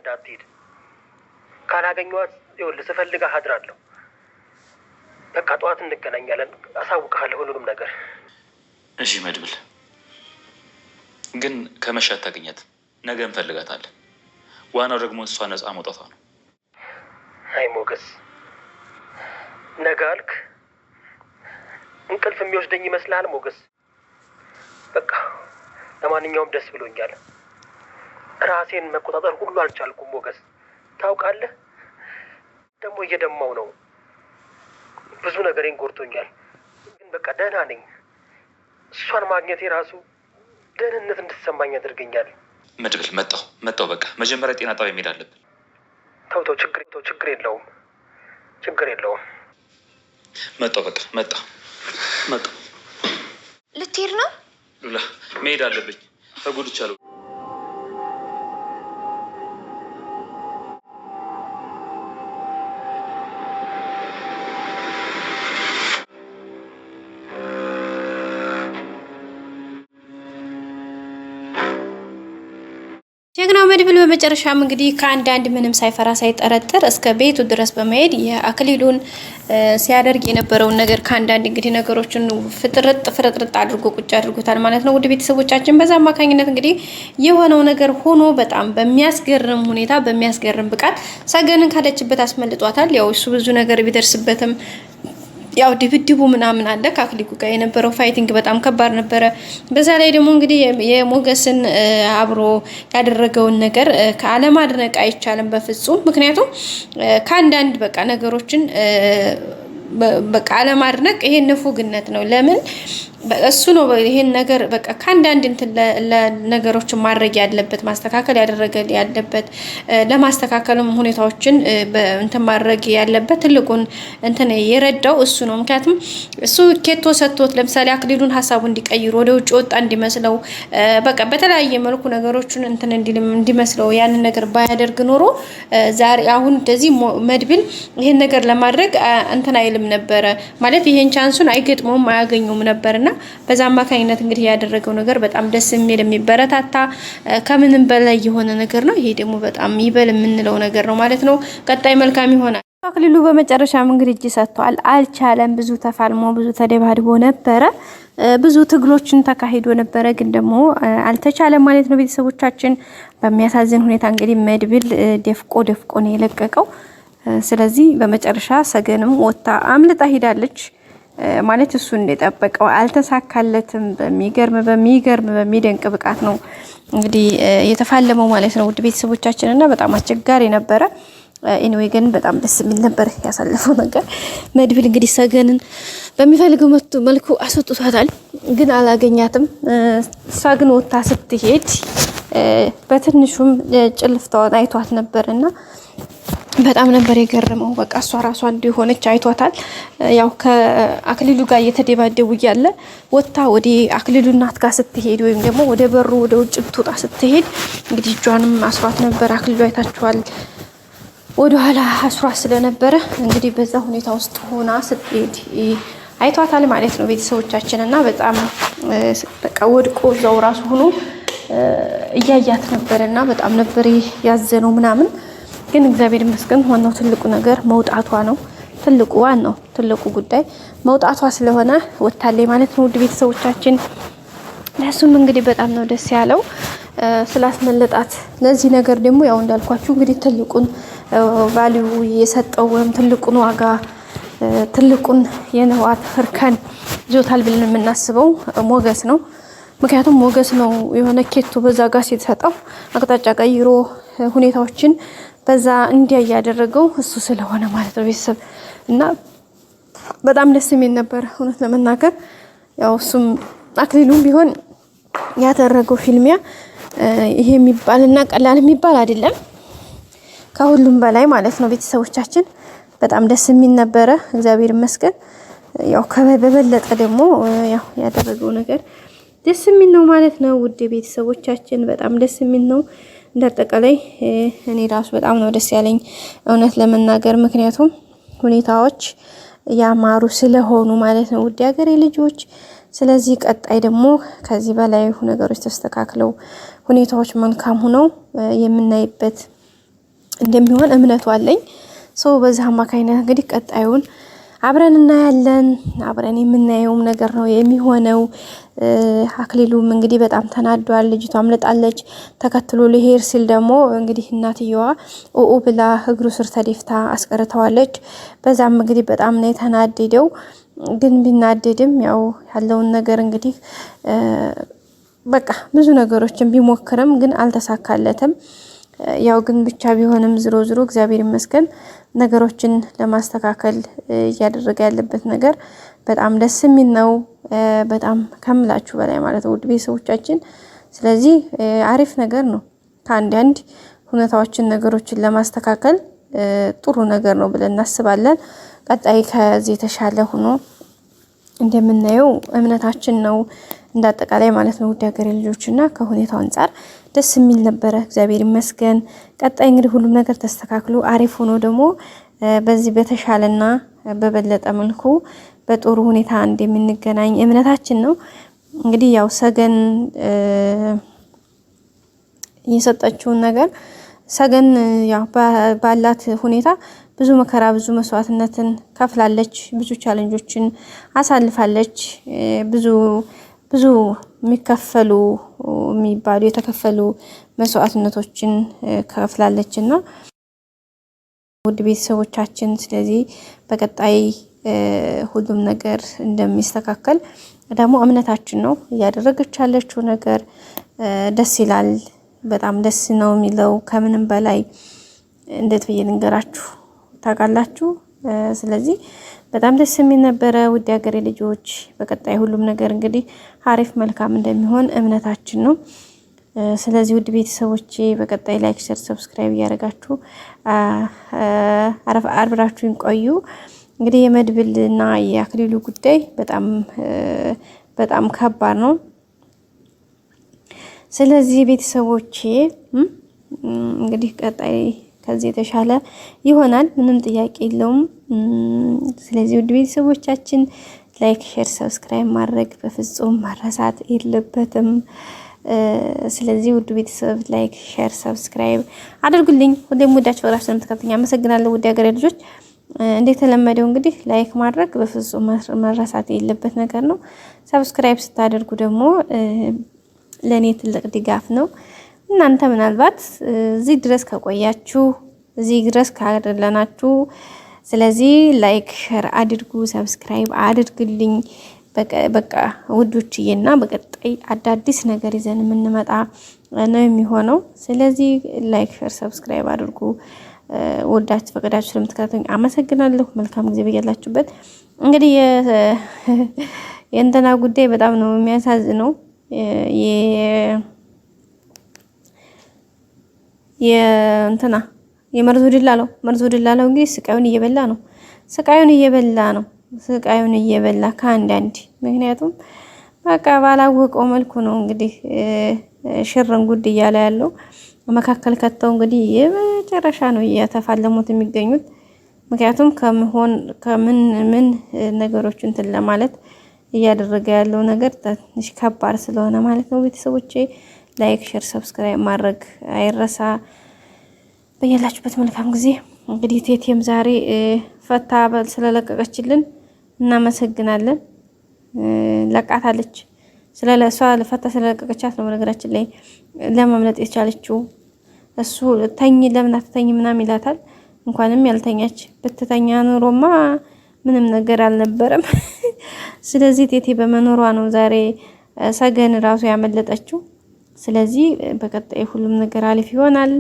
እንዳትሄድ ካላገኘኋት ይኸውልህ ስፈልግህ አድራለሁ። በቃ ጠዋት እንገናኛለን፣ አሳውቅሃለሁ ሁሉንም ነገር። እሺ መድብል፣ ግን ከመሸ አታገኛትም። ነገ እንፈልጋታለን። ዋናው ደግሞ እሷ ነፃ መውጣቷ ነው። አይ ሞገስ፣ ነገ አልክ? እንቅልፍ የሚወስደኝ ይመስልሃል ሞገስ? በቃ ለማንኛውም ደስ ብሎኛል። ራሴን መቆጣጠር ሁሉ አልቻልኩም ሞገስ። ታውቃለህ ደግሞ እየደማው ነው። ብዙ ነገሬን ጎድቶኛል፣ ግን በቃ ደህና ነኝ። እሷን ማግኘቴ ራሱ ደህንነት እንድትሰማኝ ያደርገኛል። መድብል፣ መጣው በቃ መጀመሪያ ጤና ጣቢያ መሄድ አለብን። ተው ችግር የለውም። መጣው በቃ መጣው። ልትሄድ ነው? ሉላ መሄድ አለብኝ፣ ተጎድቻለሁ። ጀግናው መድብል በመጨረሻም እንግዲህ ከአንዳንድ ምንም ሳይፈራ ሳይጠረጥር እስከ ቤቱ ድረስ በመሄድ የአክሊሉን ሲያደርግ የነበረውን ነገር ከአንዳንድ እንግዲህ ነገሮችን ፍርጥርጥ አድርጎ ቁጭ አድርጎታል ማለት ነው። ውድ ቤተሰቦቻችን በዛ አማካኝነት እንግዲህ የሆነው ነገር ሆኖ በጣም በሚያስገርም ሁኔታ በሚያስገርም ብቃት ሰገንን ካለችበት አስመልጧታል። ያው እሱ ብዙ ነገር ቢደርስበትም ያው ድብድቡ ምናምን አለ ከአክሊሉ ጋር የነበረው ፋይቲንግ በጣም ከባድ ነበረ። በዛ ላይ ደግሞ እንግዲህ የሞገስን አብሮ ያደረገውን ነገር ካለማድነቅ አይቻልም በፍጹም። ምክንያቱም ከአንዳንድ በቃ ነገሮችን በቃ አለማድነቅ ይሄ ንፉግነት ነው። ለምን እሱ ነው ይሄን ነገር በቃ ከአንዳንድ እንትን ለነገሮችን ማድረግ ያለበት ማስተካከል ያለበት ለማስተካከልም ሁኔታዎችን እንትን ማድረግ ያለበት ትልቁን እንትን የረዳው እሱ ነው። ምክንያቱም እሱ ኬቶ ሰጥቶት ለምሳሌ አክሊሉን ሀሳቡ እንዲቀይር ወደ ውጭ ወጣ እንዲመስለው በቃ በተለያየ መልኩ ነገሮችን እንትን እንዲመስለው ያንን ነገር ባያደርግ ኖሮ ዛሬ አሁን እንደዚህ መድብል ይሄን ነገር ለማድረግ እንትን አይልም ነበረ ማለት ይሄን ቻንሱን አይገጥመውም አያገኙም ነበርና በዛ አማካኝነት እንግዲህ ያደረገው ነገር በጣም ደስ የሚል የሚበረታታ ከምንም በላይ የሆነ ነገር ነው። ይሄ ደግሞ በጣም ይበል የምንለው ነገር ነው ማለት ነው። ቀጣይ መልካም ይሆናል። አክሊሉ በመጨረሻም እንግዲህ እጅ ሰጥቷል። አልቻለም። ብዙ ተፋልሞ ብዙ ተደባድቦ ነበረ። ብዙ ትግሎችን ተካሂዶ ነበረ፣ ግን ደግሞ አልተቻለም ማለት ነው። ቤተሰቦቻችን በሚያሳዝን ሁኔታ እንግዲህ መድብል ደፍቆ ነው የለቀቀው። ስለዚህ በመጨረሻ ሰገንም ወጣ አምልጣ ሄዳለች ማለት እሱ እንደጠበቀው አልተሳካለትም። በሚደንቅ ብቃት ነው እንግዲህ የተፋለመው ማለት ነው። ውድ ቤተሰቦቻችን እና በጣም አስቸጋሪ ነበረ። ኤኒዌይ ግን በጣም ደስ የሚል ነበር ያሳለፈው ነገር። መድብል እንግዲህ ሰገንን በሚፈልገው መልኩ አስወጥቷታል፣ ግን አላገኛትም። እሷ ግን ወጣ ስትሄድ በትንሹም ጭልፍታዋን አይቷት ነበርና በጣም ነበር የገረመው። በቃ እሷ ራሷ እንደሆነች አይቷታል። ያው ከአክሊሉ ጋር እየተደባደቡ እያለ ወጣ ወደ አክሊሉ እናት ጋር ስትሄድ ወይም ደግሞ ወደ በሩ ወደ ውጭ ትወጣ ስትሄድ እንግዲህ እጇንም አስሯት ነበር። አክሊሉ አይታችኋል፣ ወደ ኋላ አስሯት ስለነበረ እንግዲህ በዛ ሁኔታ ውስጥ ሆና ስትሄድ አይቷታል ማለት ነው ቤተሰቦቻችን። እና በጣም በቃ ወድቆ እዛው ራሱ ሆኖ እያያት ነበርና በጣም ነበር ያዘነው ምናምን። ግን እግዚአብሔር ይመስገን ዋናው ትልቁ ነገር መውጣቷ ነው። ትልቁ ጉዳይ መውጣቷ ስለሆነ ወጣለች ማለት ነው። ውድ ቤተሰቦቻችን ለሱም እንግዲህ በጣም ነው ደስ ያለው ስላስመለጣት። ለዚህ ነገር ደግሞ ያው እንዳልኳችሁ እንግዲህ ትልቁን ቫልዩ የሰጠው ወይም ትልቁን ዋጋ ትልቁን የነዋት እርከን ይዞታል ብለን የምናስበው ሞገስ ነው። ምክንያቱም ሞገስ ነው የሆነ ኬቶ በዛ ጋር ሲሰጠው አቅጣጫ ቀይሮ ሁኔታዎችን በዛ እንዲያ ያደረገው እሱ ስለሆነ ማለት ነው ቤተሰብ። እና በጣም ደስ የሚል ነበር እውነት ለመናገር። ያው እሱም አክሊሉም ቢሆን ያደረገው ፊልሚያ ይሄ የሚባልና ቀላል የሚባል አይደለም፣ ከሁሉም በላይ ማለት ነው ቤተሰቦቻችን። በጣም ደስ የሚል ነበረ እግዚአብሔር ይመስገን። ያው በበለጠ ደግሞ ያው ያደረገው ነገር ደስ የሚል ነው ማለት ነው። ውድ ቤተሰቦቻችን በጣም ደስ የሚል ነው። እንደተጠቃላይ እኔ ራሱ በጣም ነው ደስ ያለኝ እውነት ለመናገር፣ ምክንያቱም ሁኔታዎች ያማሩ ስለሆኑ ማለት ነው ውድ ሀገሬ ልጆች። ስለዚህ ቀጣይ ደግሞ ከዚህ በላይ ነገሮች ተስተካክለው ሁኔታዎች መልካም ሆነው የምናይበት እንደሚሆን እምነቱ አለኝ። በዚህ አማካኝነት እንግዲህ ቀጣዩን አብረን እናያለን። አብረን የምናየውም ነገር ነው የሚሆነው። አክሊሉም እንግዲህ በጣም ተናዷል። ልጅቷ አምልጣለች። ተከትሎ ሊሄድ ሲል ደግሞ እንግዲህ እናትየዋ ኦኦ ብላ እግሩ ስር ተደፍታ አስቀርተዋለች። በዛም እንግዲህ በጣም ነው የተናደደው። ግን ቢናደድም ያው ያለውን ነገር እንግዲህ በቃ ብዙ ነገሮችን ቢሞክርም ግን አልተሳካለትም። ያው ግን ብቻ ቢሆንም ዝሮ ዝሮ እግዚአብሔር ይመስገን ነገሮችን ለማስተካከል እያደረገ ያለበት ነገር በጣም ደስ የሚል ነው። በጣም ከምላችሁ በላይ ማለት ነው ውድ ቤተሰቦቻችን። ስለዚህ አሪፍ ነገር ነው። ከአንዳንድ ሁኔታዎችን ነገሮችን ለማስተካከል ጥሩ ነገር ነው ብለን እናስባለን። ቀጣይ ከዚህ የተሻለ ሆኖ እንደምናየው እምነታችን ነው እንዳጠቃላይ ማለት ነው። ውድ ሀገሬ ልጆችና ከሁኔታው አንጻር ደስ የሚል ነበረ። እግዚአብሔር ይመስገን። ቀጣይ እንግዲህ ሁሉም ነገር ተስተካክሎ አሪፍ ሆኖ ደግሞ በዚህ በተሻለና በበለጠ መልኩ በጥሩ ሁኔታ እንደምንገናኝ እምነታችን ነው። እንግዲህ ያው ሰገን የሰጠችውን ነገር ሰገን ያው ባላት ሁኔታ ብዙ መከራ ብዙ መስዋዕትነትን ከፍላለች። ብዙ ቻሌንጆችን አሳልፋለች። ብዙ የሚከፈሉ የሚባሉ የተከፈሉ መስዋዕትነቶችን ከፍላለች እና ውድ ቤተሰቦቻችን ስለዚህ በቀጣይ ሁሉም ነገር እንደሚስተካከል ደግሞ እምነታችን ነው። እያደረገች ያለችው ነገር ደስ ይላል። በጣም ደስ ነው የሚለው ከምንም በላይ እንዴት ብዬ ልንገራችሁ ታውቃላችሁ። ስለዚህ በጣም ደስ የሚል ነበረ ውድ ሀገሬ ልጆች። በቀጣይ ሁሉም ነገር እንግዲህ አሪፍ መልካም እንደሚሆን እምነታችን ነው። ስለዚህ ውድ ቤተሰቦቼ በቀጣይ ላይክ፣ ሼር፣ ሰብስክራይብ እያደረጋችሁ አብራችሁን ቆዩ። እንግዲህ የመድብልና የአክሊሉ ጉዳይ በጣም ከባድ ነው። ስለዚህ ቤተሰቦቼ እንግዲህ ቀጣይ ከዚህ የተሻለ ይሆናል፣ ምንም ጥያቄ የለውም። ስለዚህ ውድ ቤተሰቦቻችን ላይክ፣ ሼር፣ ሰብስክራይብ ማድረግ በፍጹም መረሳት የለበትም። ስለዚህ ውድ ቤተሰብ ላይክ፣ ሼር፣ ሰብስክራይብ አድርጉልኝ። ሁሌም ወዳችሁ ወራሽ ስለምትከታተሉኝ አመሰግናለሁ። ውድ ሀገሬ ልጆች እንደተለመደው እንግዲህ ላይክ ማድረግ በፍጹም መረሳት የለበት ነገር ነው። ሰብስክራይብ ስታደርጉ ደግሞ ለኔ ትልቅ ድጋፍ ነው። እናንተ ምናልባት እዚህ ድረስ ከቆያችሁ እዚህ ድረስ ካደረናችሁ ስለዚህ ላይክ ሼር አድርጉ፣ ሰብስክራይብ አድርግልኝ። በቃ ውዶችዬና በቀጣይ አዳዲስ ነገር ይዘን የምንመጣ ነው የሚሆነው። ስለዚህ ላይክ ሼር ሰብስክራይብ አድርጉ። ወዳችሁ ፈቅዳችሁ ስለምትከታተሉኝ አመሰግናለሁ። መልካም ጊዜ በያላችሁበት። እንግዲህ የእንትና ጉዳይ በጣም ነው የሚያሳዝነው። የእንትና የመርዙ ድላለው እንግዲህ ስቃዩን እየበላ ከአንዳንድ ምክንያቱም በቃ ባላወቀው መልኩ ነው እንግዲህ ሽርን ጉድ እያለ ያለው መካከል ከተው እንግዲህ የመጨረሻ ነው እያተፋለሙት የሚገኙት። ምክንያቱም ከምን ነገሮች እንትን ለማለት እያደረገ ያለው ነገር ትንሽ ከባድ ስለሆነ ማለት ነው። ቤተሰቦቼ ላይክ ሼር ሰብስክራይብ ማድረግ አይረሳ። በያላችሁበት መልካም ጊዜ። እንግዲህ ቴቴም ዛሬ ፈታ ስለለቀቀችልን እናመሰግናለን። ለቃታለች። ስለለሷ ፈታ ስለለቀቀቻት ነው ነገራችን ላይ ለማምለጥ የቻለችው። እሱ ተኝ ለምን አትተኝ ምናምን ይላታል። እንኳንም ያልተኛች ብትተኛ ኑሮማ ምንም ነገር አልነበረም። ስለዚህ ቴቴ በመኖሯ ነው ዛሬ ሰገን ራሱ ያመለጠችው። ስለዚህ በቀጣይ ሁሉም ነገር አሪፍ ይሆናል።